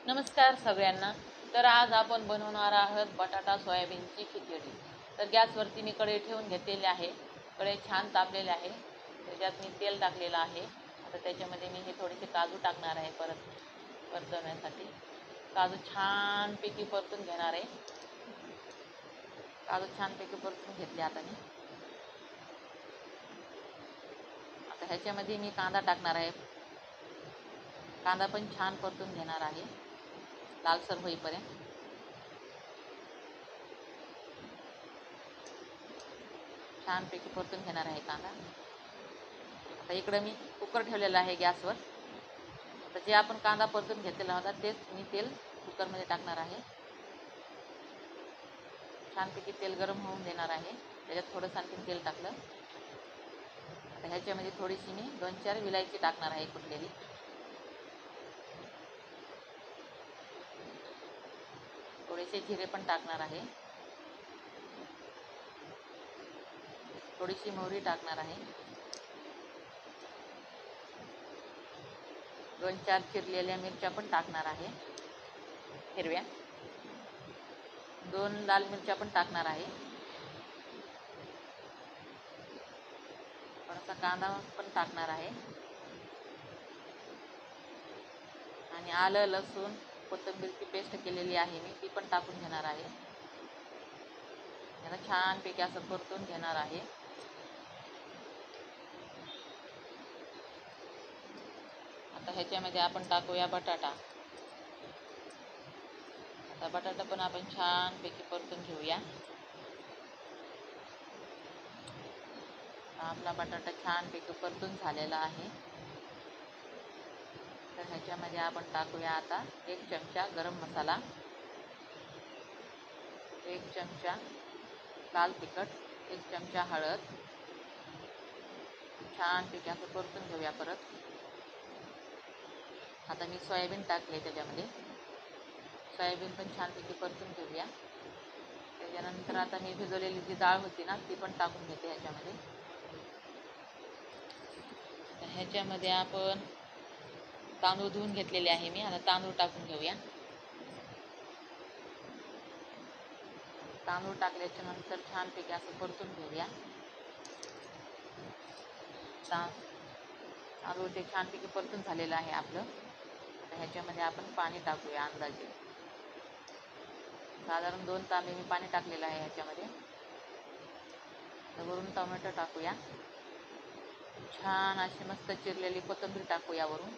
नमस्कार सगळ्यांना. तर आज आपण बनवणार आहोत बटाटा सोयाबीनची खिचडी. तर गॅसवरती मी कढई ठेवून घेतलेली आहे. कढई छान तापलेली आहे. त्याच्यात मी तेल टाकलेलं आहे. आता त्याच्यामध्ये मी हे थोडेसे काजू टाकणार आहे परतवण्यासाठी. काजू छानपैकी परतून घेणार आहे. काजू छानपैकी परतून घेतले आता मी. आता ह्याच्यामध्ये मी कांदा टाकणार आहे. कांदा पण छान परतून घेणार आहे लालसर होईपर्यंत. छानपैकी परतून घेणार आहे कांदा. आता इकडे मी कुकर ठेवलेला आहे गॅसवर. आता जे आपण कांदा परतून घेतलेला होता तेच मी तेल कुकरमध्ये टाकणार आहे. छानपैकी तेल गरम होऊन देणार आहे. त्याच्यात थोडंसं आणखी तेल टाकलं. आता ह्याच्यामध्ये थोडीशी मी 2-4 विलायची टाकणार आहे कुटलेली. थोडेसे जिरे पण टाकणार आहे. थोडीशी मोहरी टाकणार आहे. 2-4 चिरलेल्या मिरच्या पण टाकणार आहे हिरव्या. 2 लाल मिरच्या पण टाकणार आहे. थोडासा कांदा पण टाकणार आहे. आणि आलं लसूण कोथिंबीरची पेस्ट केलेली आहे मी, ती पण टाकून घेणार आहे. याला छानपैकी असं परतून घेणार आहे. आता ह्याच्यामध्ये आपण टाकूया बटाटा. आता बटाटा पण आपण छानपैकी परतून घेऊया. आपला बटाटा छानपैकी परतून झालेला आहे. तर ह्याच्यामध्ये आपण टाकूया आता 1 चमचा गरम मसाला, 1 चमचा लाल तिखट, 1 चमचा हळद. छानपैकी असं परतून घेऊया परत. आता मी सोयाबीन टाकले त्याच्यामध्ये. सोयाबीन पण छानपैकी परतून घेऊया. त्याच्यानंतर आता मी भिजवलेली जी डाळ होती ना ती पण टाकून घेते ह्याच्यामध्ये. ह्याच्यामध्ये आपण तांदूळ धुवून घेतलेले आहे मी. आता तांदूळ टाकून घेऊया. तांदूळ टाकल्याच्या नंतर छानपैकी असं परतून घेऊया. तांदूळ ते छानपैकी परतून झालेलं आहे आपलं. आता ह्याच्यामध्ये आपण पाणी टाकूया अंदाजे. साधारण 2 तांबे मी पाणी टाकलेलं आहे ह्याच्यामध्ये. वरून टोमॅटो टाकूया. छान अशी मस्त चिरलेली कोथिंबीर टाकूया वरून.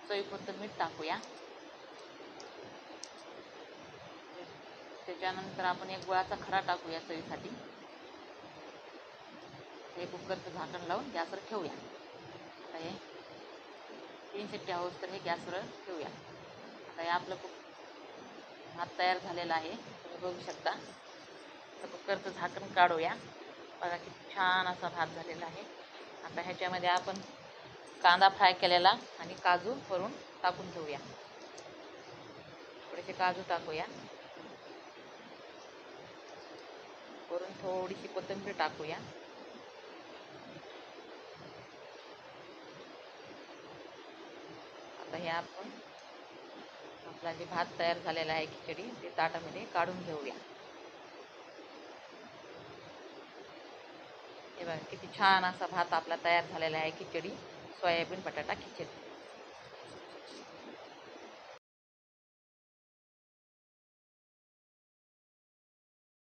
चवीपुरतं मीठ टाकूया. त्याच्यानंतर आपण एक गुळाचा खडा टाकूया चवीसाठी. हे कुकरचं झाकण लावून गॅसवर ठेवूया. आता हे 3 शिट्ट्या होस तर हे गॅसवर ठेवूया. आता हे आपलं भात तयार झालेला आहे, तुम्ही बघू शकता. तर कुकरचं झाकण काढूया. बघा किती छान असा भात झालेला आहे. आता ह्याच्यामध्ये आपण कांदा फ्राय केलेला आणि काजू वरून टाकून घेऊया. थोडेसे काजू टाकूया. वरून थोडीशी कोथिंबीर टाकूया. आता हे आपण आपला जे भात तयार झालेला आहे खिचडी ते ताटामध्ये काढून घेऊया. हे बघा किती छान असा भात आपला तयार झालेला आहे खिचडी, सोयाबीन बटाटा खिचडी.